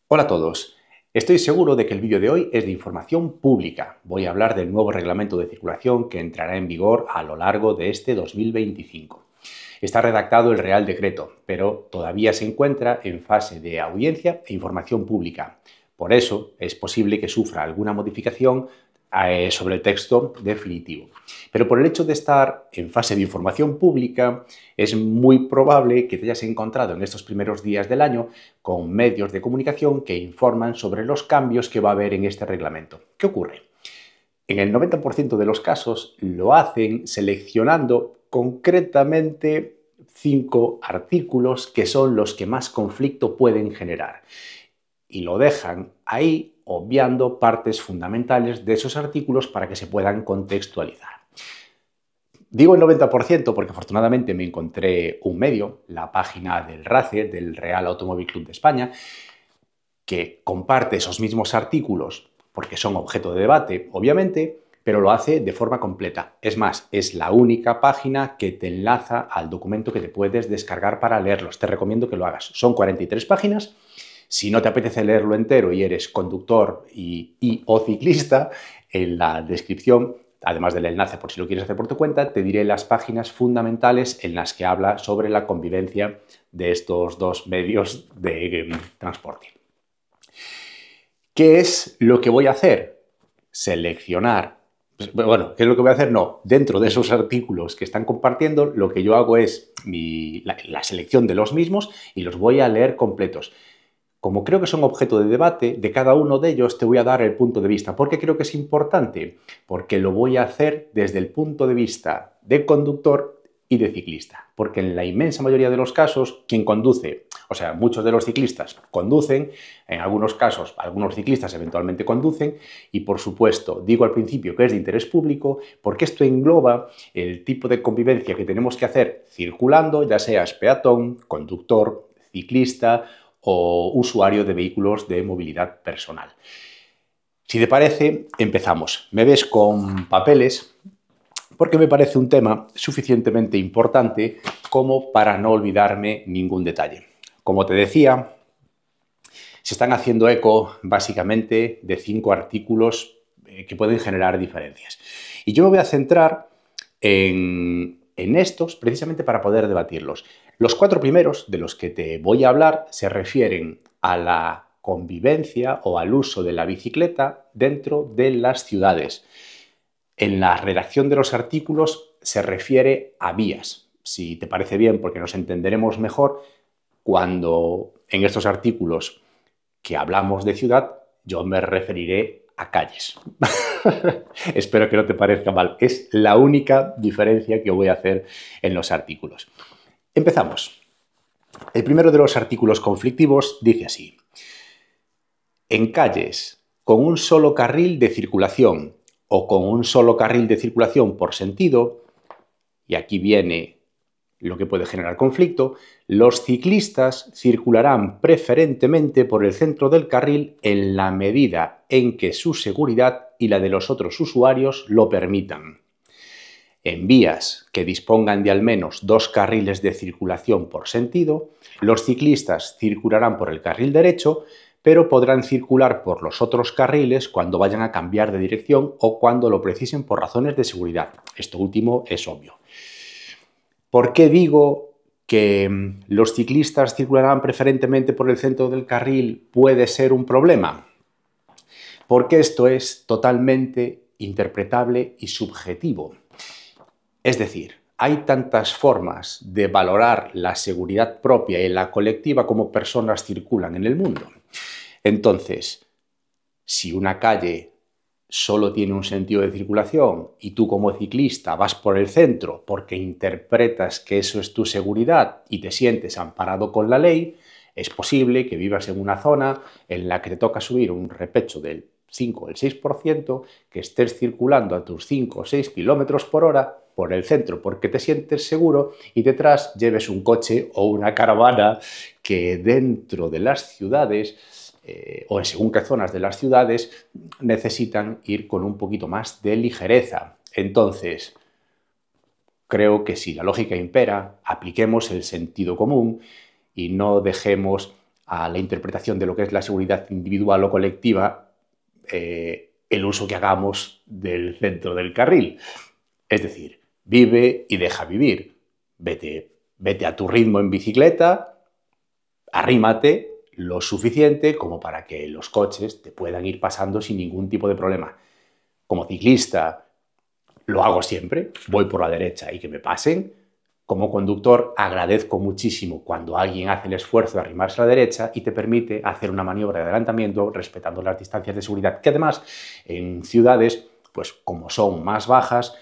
Hola a todos. Estoy seguro de que el vídeo de hoy es de información pública. Voy a hablar del nuevo reglamento de circulación que entrará en vigor a lo largo de este 2025. Está redactado el Real Decreto, pero todavía se encuentra en fase de audiencia e información pública. Por eso es posible que sufra alguna modificación sobre el texto definitivo. Pero por el hecho de estar en fase de información pública, es muy probable que te hayas encontrado en estos primeros días del año con medios de comunicación que informan sobre los cambios que va a haber en este reglamento. ¿Qué ocurre? En el 90% de los casos lo hacen seleccionando concretamente 5 artículos que son los que más conflicto pueden generar. Y lo dejan ahí obviando partes fundamentales de esos artículos para que se puedan contextualizar. Digo el 90% porque afortunadamente me encontré un medio, la página del RACE, del Real Automóvil Club de España, que comparte esos mismos artículos porque son objeto de debate, obviamente, pero lo hace de forma completa. Es más, es la única página que te enlaza al documento que te puedes descargar para leerlos. Te recomiendo que lo hagas. Son 43 páginas. Si no te apetece leerlo entero y eres conductor o ciclista, en la descripción, además del enlace por si lo quieres hacer por tu cuenta, te diré las páginas fundamentales en las que habla sobre la convivencia de estos dos medios de transporte. ¿Qué es lo que voy a hacer? Seleccionar. Bueno, ¿qué es lo que voy a hacer? No, dentro de esos artículos que están compartiendo, lo que yo hago es la selección de los mismos y los voy a leer completos. Como creo que son objeto de debate, de cada uno de ellos te voy a dar el punto de vista. ¿Por qué creo que es importante? Porque lo voy a hacer desde el punto de vista de conductor y de ciclista. Porque en la inmensa mayoría de los casos, quien conduce, o sea, muchos de los ciclistas conducen, en algunos casos, algunos ciclistas eventualmente conducen, y por supuesto, digo al principio que es de interés público, porque esto engloba el tipo de convivencia que tenemos que hacer circulando, ya seas peatón, conductor, ciclista o usuario de vehículos de movilidad personal. Si te parece, empezamos. Me ves con papeles porque me parece un tema suficientemente importante como para no olvidarme ningún detalle. Como te decía, se están haciendo eco básicamente de 5 artículos que pueden generar diferencias. Y yo me voy a centrar en estos precisamente para poder debatirlos. Los 4 primeros de los que te voy a hablar se refieren a la convivencia o al uso de la bicicleta dentro de las ciudades. En la redacción de los artículos se refiere a vías. Si te parece bien, porque nos entenderemos mejor, cuando en estos artículos que hablamos de ciudad, yo me referiré a calles. Espero que no te parezca mal. Es la única diferencia que voy a hacer en los artículos. Empezamos. El primero de los artículos conflictivos dice así: en calles con un solo carril de circulación o con un solo carril de circulación por sentido, y aquí viene lo que puede generar conflicto, los ciclistas circularán preferentemente por el centro del carril en la medida en que su seguridad y la de los otros usuarios lo permitan. En vías que dispongan de al menos 2 carriles de circulación por sentido, los ciclistas circularán por el carril derecho, pero podrán circular por los otros carriles cuando vayan a cambiar de dirección o cuando lo precisen por razones de seguridad. Esto último es obvio. ¿Por qué digo que los ciclistas circularán preferentemente por el centro del carril puede ser un problema? Porque esto es totalmente interpretable y subjetivo. Es decir, hay tantas formas de valorar la seguridad propia y la colectiva como personas circulan en el mundo. Entonces, si una calle solo tiene un sentido de circulación y tú como ciclista vas por el centro porque interpretas que eso es tu seguridad y te sientes amparado con la ley, es posible que vivas en una zona en la que te toca subir un repecho del 5 o el 6%, que estés circulando a tus 5 o 6 kilómetros por hora por el centro porque te sientes seguro y detrás lleves un coche o una caravana que dentro de las ciudades o en según qué zonas de las ciudades necesitan ir con un poquito más de ligereza. Entonces, creo que si la lógica impera, apliquemos el sentido común y no dejemos a la interpretación de lo que es la seguridad individual o colectiva el uso que hagamos del centro del carril. Es decir, vive y deja vivir. Vete a tu ritmo en bicicleta, arrímate lo suficiente como para que los coches te puedan ir pasando sin ningún tipo de problema. Como ciclista lo hago siempre, voy por la derecha y que me pasen. Como conductor agradezco muchísimo cuando alguien hace el esfuerzo de arrimarse a la derecha y te permite hacer una maniobra de adelantamiento respetando las distancias de seguridad, que además en ciudades, pues como son más bajas,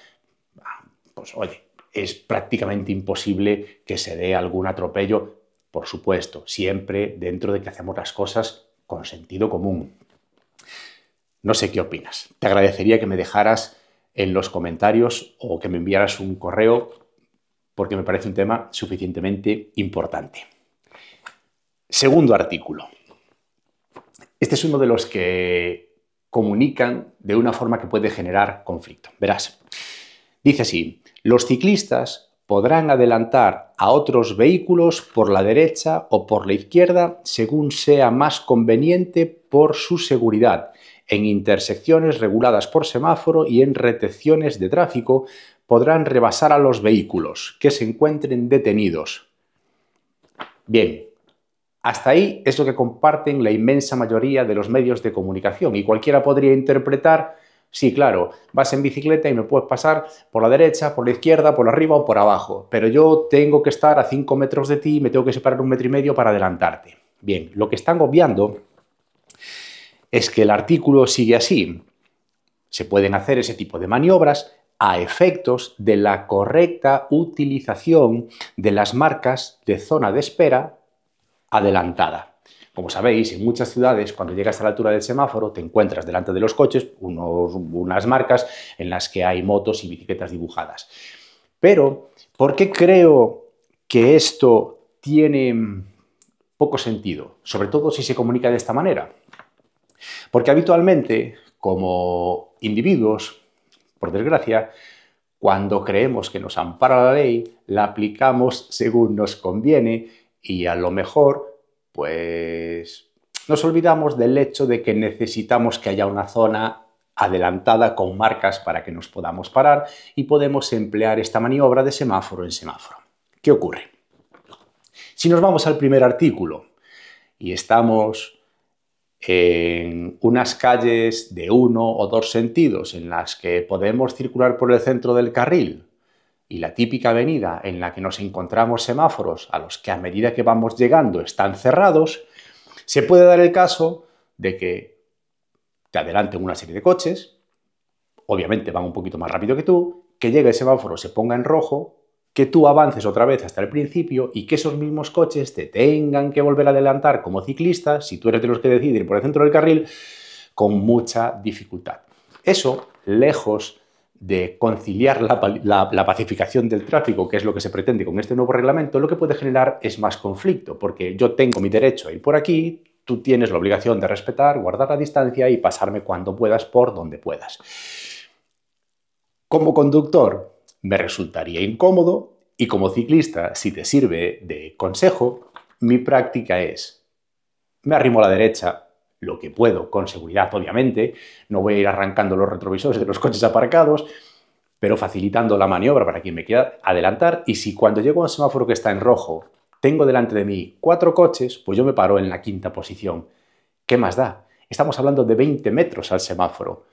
pues oye, es prácticamente imposible que se dé algún atropello, por supuesto, siempre dentro de que hacemos las cosas con sentido común. No sé qué opinas. Te agradecería que me dejaras en los comentarios o que me enviaras un correo porque me parece un tema suficientemente importante. Segundo artículo. Este es uno de los que comunican de una forma que puede generar conflicto. Verás, dice así: los ciclistas podrán adelantar a otros vehículos por la derecha o por la izquierda según sea más conveniente por su seguridad, en intersecciones reguladas por semáforo y en retenciones de tráfico podrán rebasar a los vehículos que se encuentren detenidos. Bien, hasta ahí es lo que comparten la inmensa mayoría de los medios de comunicación y cualquiera podría interpretar: sí, claro, vas en bicicleta y me puedes pasar por la derecha, por la izquierda, por arriba o por abajo, pero yo tengo que estar a 5 metros de ti y me tengo que separar 1,5 metros para adelantarte. Bien, lo que están obviando es que el artículo sigue así. Se pueden hacer ese tipo de maniobras a efectos de la correcta utilización de las marcas de zona de espera adelantada. Como sabéis, en muchas ciudades, cuando llegas a la altura del semáforo, te encuentras delante de los coches unas marcas en las que hay motos y bicicletas dibujadas. Pero, ¿por qué creo que esto tiene poco sentido? Sobre todo si se comunica de esta manera. Porque habitualmente, como individuos, por desgracia, cuando creemos que nos ampara la ley, la aplicamos según nos conviene y a lo mejor, pues, nos olvidamos del hecho de que necesitamos que haya una zona adelantada con marcas para que nos podamos parar y podemos emplear esta maniobra de semáforo en semáforo. ¿Qué ocurre? Si nos vamos al primer artículo y estamos en unas calles de 1 o 2 sentidos en las que podemos circular por el centro del carril y la típica avenida en la que nos encontramos semáforos a los que a medida que vamos llegando están cerrados, se puede dar el caso de que te adelanten una serie de coches, obviamente van un poquito más rápido que tú, que llegue el semáforo, se ponga en rojo, que tú avances otra vez hasta el principio y que esos mismos coches te tengan que volver a adelantar como ciclista, si tú eres de los que decide ir por el centro del carril, con mucha dificultad. Eso, lejos de conciliar la pacificación del tráfico, que es lo que se pretende con este nuevo reglamento, lo que puede generar es más conflicto, porque yo tengo mi derecho a ir por aquí, tú tienes la obligación de respetar, guardar la distancia y pasarme cuando puedas por donde puedas. Como conductor, me resultaría incómodo y como ciclista, si te sirve de consejo, mi práctica es: me arrimo a la derecha lo que puedo, con seguridad obviamente, no voy a ir arrancando los retrovisores de los coches aparcados, pero facilitando la maniobra para quien me quiera adelantar, y si cuando llego a un semáforo que está en rojo tengo delante de mí 4 coches, pues yo me paro en la 5ª posición. ¿Qué más da? Estamos hablando de 20 metros al semáforo.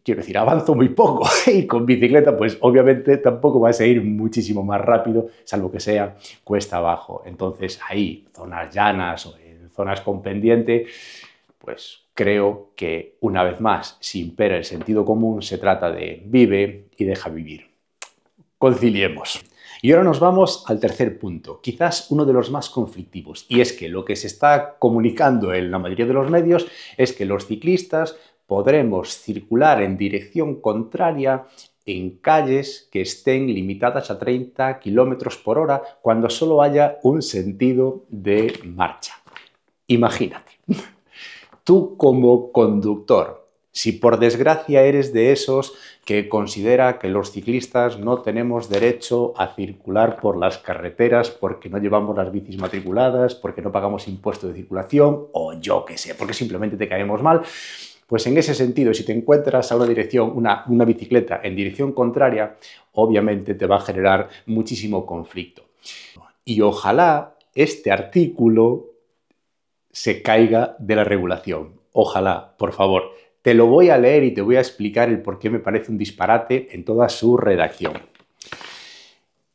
Quiero decir, avanzo muy poco y con bicicleta pues obviamente tampoco vas a ir muchísimo más rápido, salvo que sea cuesta abajo. Entonces ahí, zonas llanas o en zonas con pendiente, pues creo que una vez más, si impera el sentido común, se trata de vive y deja vivir. Conciliemos. Y ahora nos vamos al tercer punto, quizás uno de los más conflictivos, y es que lo que se está comunicando en la mayoría de los medios es que los ciclistas podremos circular en dirección contraria en calles que estén limitadas a 30 km por hora cuando solo haya un sentido de marcha. Imagínate, tú como conductor, Si por desgracia eres de esos que considera que los ciclistas no tenemos derecho a circular por las carreteras porque no llevamos las bicis matriculadas, porque no pagamos impuesto de circulación o yo qué sé, porque simplemente te caemos mal, pues en ese sentido, si te encuentras a una bicicleta en dirección contraria, obviamente te va a generar muchísimo conflicto. Y ojalá este artículo se caiga de la regulación. Ojalá, por favor. Te lo voy a leer y te voy a explicar el por qué me parece un disparate en toda su redacción.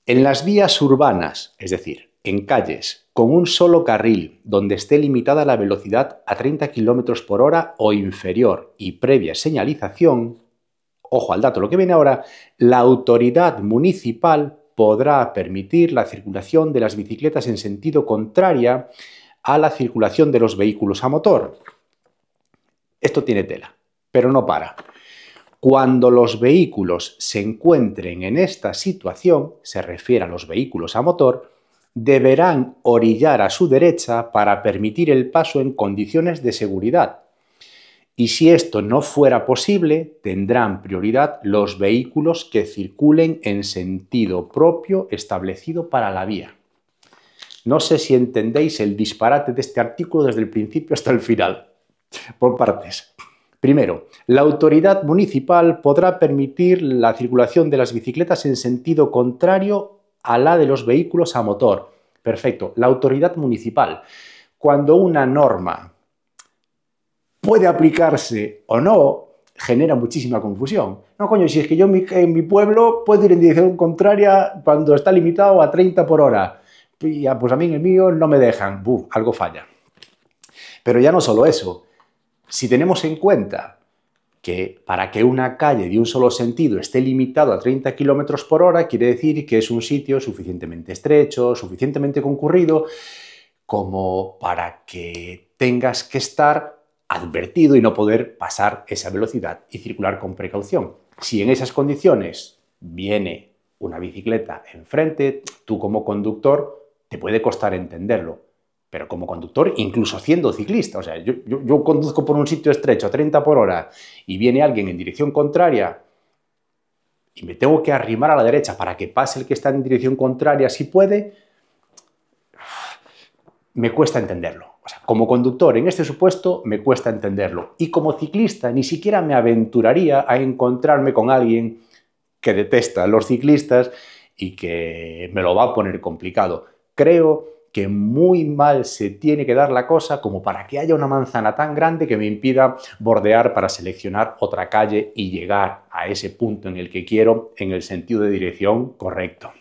En las vías urbanas, es decir, en calles con un solo carril donde esté limitada la velocidad a 30 km por hora o inferior y previa señalización, ojo al dato, lo que viene ahora, la autoridad municipal podrá permitir la circulación de las bicicletas en sentido contrario a la circulación de los vehículos a motor. Esto tiene tela, pero no para. Cuando los vehículos se encuentren en esta situación, se refiere a los vehículos a motor, deberán orillar a su derecha para permitir el paso en condiciones de seguridad. Y si esto no fuera posible, tendrán prioridad los vehículos que circulen en sentido propio establecido para la vía. No sé si entendéis el disparate de este artículo desde el principio hasta el final. Por partes. Primero, la autoridad municipal podrá permitir la circulación de las bicicletas en sentido contrario a la de los vehículos a motor. Perfecto, la autoridad municipal. Cuando una norma puede aplicarse o no, genera muchísima confusión. No, coño, si es que yo en mi pueblo puedo ir en dirección contraria cuando está limitado a 30 por hora. Y pues a mí en el mío no me dejan. Algo falla. Pero ya no solo eso. Si tenemos en cuenta que para que una calle de un solo sentido esté limitado a 30 km por hora, quiere decir que es un sitio suficientemente estrecho, suficientemente concurrido, como para que tengas que estar advertido y no poder pasar esa velocidad y circular con precaución. Si en esas condiciones viene una bicicleta enfrente, tú como conductor te puede costar entenderlo. Pero como conductor, incluso siendo ciclista, o sea, yo conduzco por un sitio estrecho a 30 por hora y viene alguien en dirección contraria y me tengo que arrimar a la derecha para que pase el que está en dirección contraria si puede, me cuesta entenderlo. O sea, como conductor, en este supuesto, me cuesta entenderlo. Y como ciclista, ni siquiera me aventuraría a encontrarme con alguien que detesta a los ciclistas y que me lo va a poner complicado. Creo que muy mal se tiene que dar la cosa como para que haya una manzana tan grande que me impida bordear para seleccionar otra calle y llegar a ese punto en el que quiero en el sentido de dirección correcto.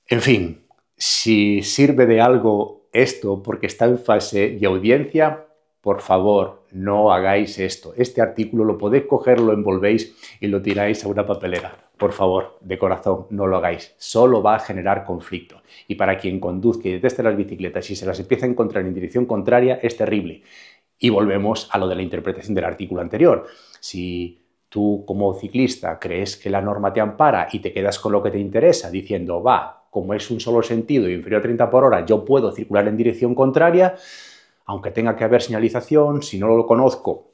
En fin, si sirve de algo esto porque está en fase de audiencia, por favor, no hagáis esto. Este artículo lo podéis coger, lo envolvéis y lo tiráis a una papelera. Por favor, de corazón, no lo hagáis. Solo va a generar conflicto. Y para quien conduzca y deteste las bicicletas y se las empieza a encontrar en dirección contraria, es terrible. Y volvemos a lo de la interpretación del artículo anterior. Si tú, como ciclista, crees que la norma te ampara y te quedas con lo que te interesa, diciendo, va, como es un solo sentido y inferior a 30 por hora, yo puedo circular en dirección contraria, aunque tenga que haber señalización, si no lo conozco,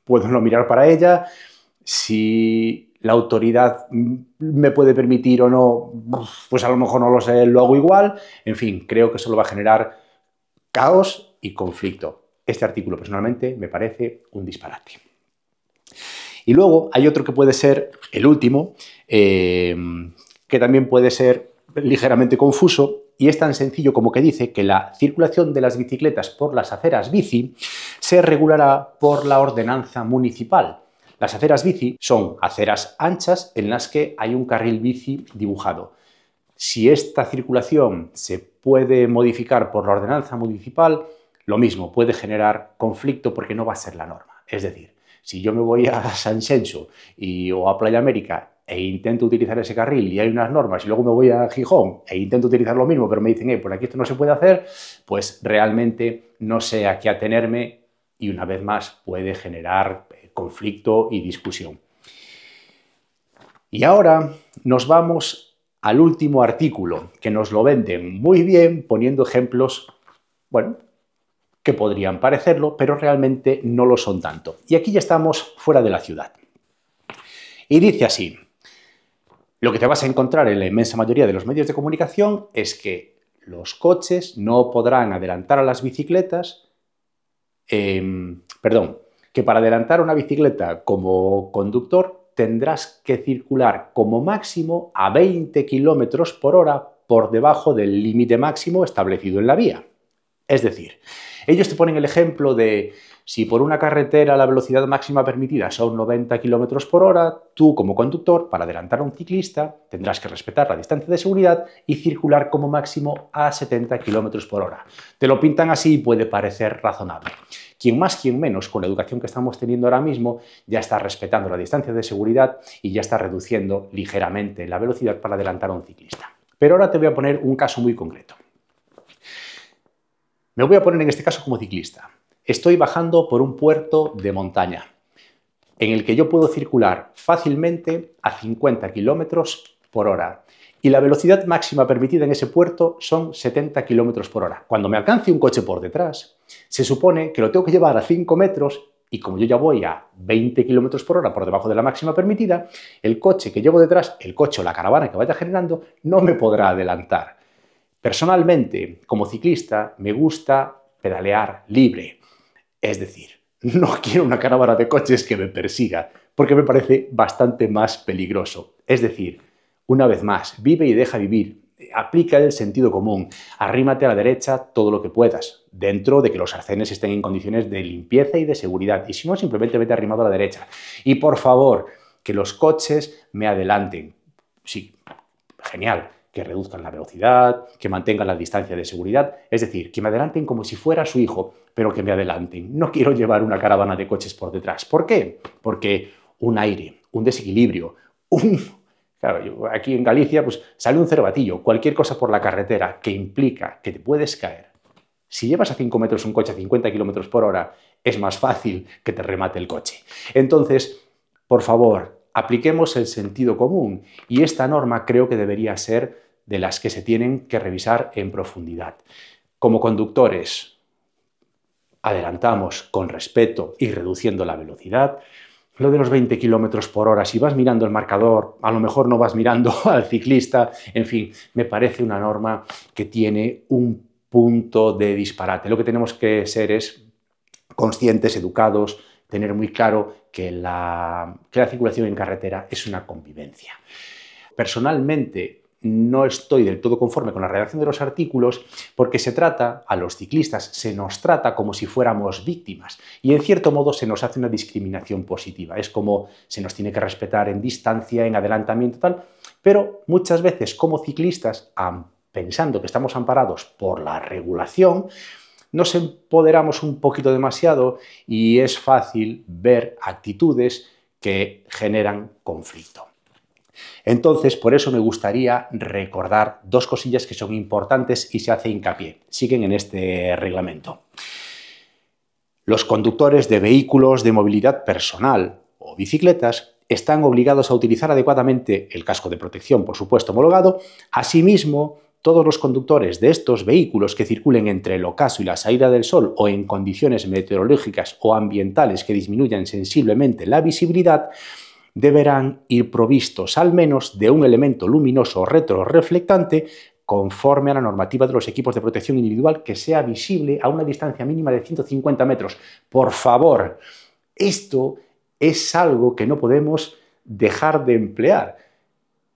puedo no mirar para ella. Si la autoridad me puede permitir o no, pues a lo mejor no lo sé, lo hago igual. En fin, creo que solo va a generar caos y conflicto. Este artículo personalmente me parece un disparate. Y luego hay otro que puede ser el último, que también puede ser ligeramente confuso, y es tan sencillo como que dice que la circulación de las bicicletas por las aceras bici se regulará por la ordenanza municipal. Las aceras bici son aceras anchas en las que hay un carril bici dibujado. Si esta circulación se puede modificar por la ordenanza municipal, lo mismo, puede generar conflicto porque no va a ser la norma. Es decir, si yo me voy a San Xenxo o a Playa América e intento utilizar ese carril y hay unas normas y luego me voy a Gijón e intento utilizar lo mismo, pero me dicen, por aquí esto no se puede hacer, pues realmente no sé a qué atenerme y una vez más puede generar conflicto y discusión. Y ahora nos vamos al último artículo, que nos lo venden muy bien poniendo ejemplos, bueno, que podrían parecerlo, pero realmente no lo son tanto. Y aquí ya estamos fuera de la ciudad. Y dice así: lo que te vas a encontrar en la inmensa mayoría de los medios de comunicación es que los coches no podrán adelantar a las bicicletas, que para adelantar una bicicleta como conductor tendrás que circular como máximo a 20 km por hora por debajo del límite máximo establecido en la vía. Es decir, ellos te ponen el ejemplo de si por una carretera la velocidad máxima permitida son 90 km por hora, tú como conductor, para adelantar a un ciclista, tendrás que respetar la distancia de seguridad y circular como máximo a 70 km por hora. Te lo pintan así y puede parecer razonable. Quien más, quien menos, con la educación que estamos teniendo ahora mismo, ya está respetando la distancia de seguridad y ya está reduciendo ligeramente la velocidad para adelantar a un ciclista. Pero ahora te voy a poner un caso muy concreto. Me voy a poner en este caso como ciclista. Estoy bajando por un puerto de montaña en el que yo puedo circular fácilmente a 50 km por hora y la velocidad máxima permitida en ese puerto son 70 km por hora. Cuando me alcance un coche por detrás, se supone que lo tengo que llevar a 5 metros y como yo ya voy a 20 km por hora por debajo de la máxima permitida, el coche que llevo detrás, el coche o la caravana que vaya generando, no me podrá adelantar. Personalmente, como ciclista, me gusta pedalear libre. Es decir, no quiero una caravana de coches que me persiga, porque me parece bastante más peligroso. Es decir, una vez más, vive y deja vivir. Aplica el sentido común. Arrímate a la derecha todo lo que puedas, dentro de que los arcenes estén en condiciones de limpieza y de seguridad. Y si no, simplemente vete arrimado a la derecha. Y por favor, que los coches me adelanten. Sí, genial. Que reduzcan la velocidad, que mantengan la distancia de seguridad, es decir, que me adelanten como si fuera su hijo, pero que me adelanten. No quiero llevar una caravana de coches por detrás. ¿Por qué? Porque un aire, un desequilibrio, Claro, aquí en Galicia pues sale un cervatillo, cualquier cosa por la carretera que implica que te puedes caer. Si llevas a 5 metros un coche a 50 km por hora, es más fácil que te remate el coche. Entonces, por favor, apliquemos el sentido común y esta norma creo que debería ser de las que se tienen que revisar en profundidad. Como conductores, adelantamos con respeto y reduciendo la velocidad. Lo de los 20 km por hora, si vas mirando el marcador, a lo mejor no vas mirando al ciclista, en fin, me parece una norma que tiene un punto de disparate. Lo que tenemos que ser es conscientes, educados, tener muy claro que la circulación en carretera es una convivencia. Personalmente, no estoy del todo conforme con la redacción de los artículos porque se trata, a los ciclistas se nos trata como si fuéramos víctimas y en cierto modo se nos hace una discriminación positiva. Es como se nos tiene que respetar en distancia, en adelantamiento tal, pero muchas veces como ciclistas, pensando que estamos amparados por la regulación, nos empoderamos un poquito demasiado y es fácil ver actitudes que generan conflicto. Entonces, por eso me gustaría recordar dos cosillas que son importantes y se hace hincapié. Siguen en este reglamento. Los conductores de vehículos de movilidad personal o bicicletas están obligados a utilizar adecuadamente el casco de protección, por supuesto, homologado. Asimismo, todos los conductores de estos vehículos que circulen entre el ocaso y la salida del sol o en condiciones meteorológicas o ambientales que disminuyan sensiblemente la visibilidad deberán ir provistos al menos de un elemento luminoso retroreflectante conforme a la normativa de los equipos de protección individual que sea visible a una distancia mínima de 150 metros. Por favor, esto es algo que no podemos dejar de emplear.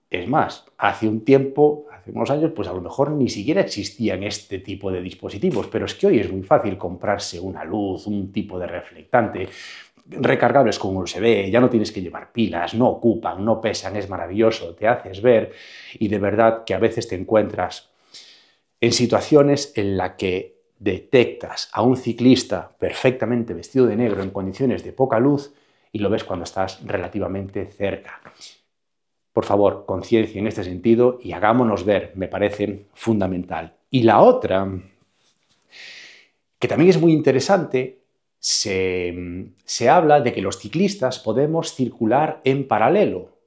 Es más, hace un tiempo, hace unos años, pues a lo mejor ni siquiera existían este tipo de dispositivos, pero es que hoy es muy fácil comprarse una luz, un tipo de reflectante, recargables con USB, ya no tienes que llevar pilas, no ocupan, no pesan, es maravilloso, te haces ver y de verdad que a veces te encuentras en situaciones en las que detectas a un ciclista perfectamente vestido de negro en condiciones de poca luz y lo ves cuando estás relativamente cerca. Por favor, conciencia en este sentido y hagámonos ver, me parece fundamental. Y la otra, que también es muy interesante, se habla de que los ciclistas podemos circular en paralelo.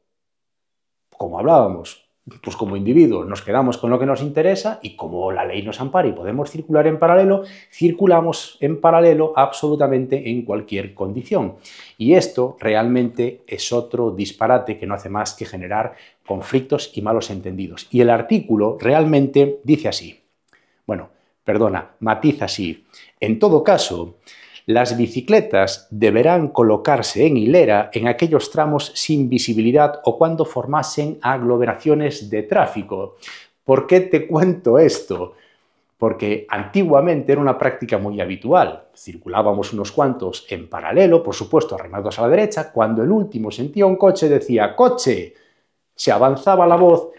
Como hablábamos, pues como individuos nos quedamos con lo que nos interesa y como la ley nos ampara y podemos circular en paralelo, circulamos en paralelo absolutamente en cualquier condición. Y esto realmente es otro disparate que no hace más que generar conflictos y malos entendidos. Y el artículo realmente dice así, matiza así. En todo caso, las bicicletas deberán colocarse en hilera en aquellos tramos sin visibilidad o cuando formasen aglomeraciones de tráfico. ¿Por qué te cuento esto? Porque antiguamente era una práctica muy habitual. Circulábamos unos cuantos en paralelo, por supuesto arrimados a la derecha, cuando el último sentía un coche decía ¡coche! Se avanzaba la voz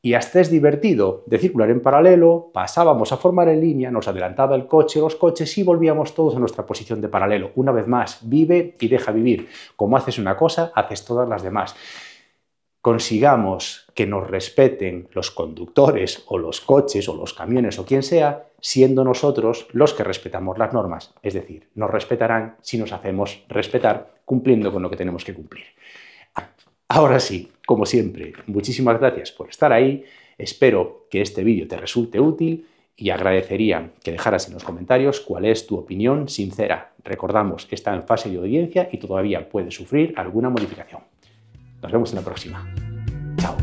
y hasta es divertido de circular en paralelo, pasábamos a formar en línea, nos adelantaba el coche, los coches y volvíamos todos a nuestra posición de paralelo. Una vez más, vive y deja vivir. Como haces una cosa, haces todas las demás. Consigamos que nos respeten los conductores o los coches o los camiones o quien sea, siendo nosotros los que respetamos las normas. Es decir, nos respetarán si nos hacemos respetar cumpliendo con lo que tenemos que cumplir. Ahora sí, como siempre, muchísimas gracias por estar ahí, espero que este vídeo te resulte útil y agradecería que dejaras en los comentarios cuál es tu opinión sincera. Recordamos que está en fase de audiencia y todavía puede sufrir alguna modificación. Nos vemos en la próxima. Chao.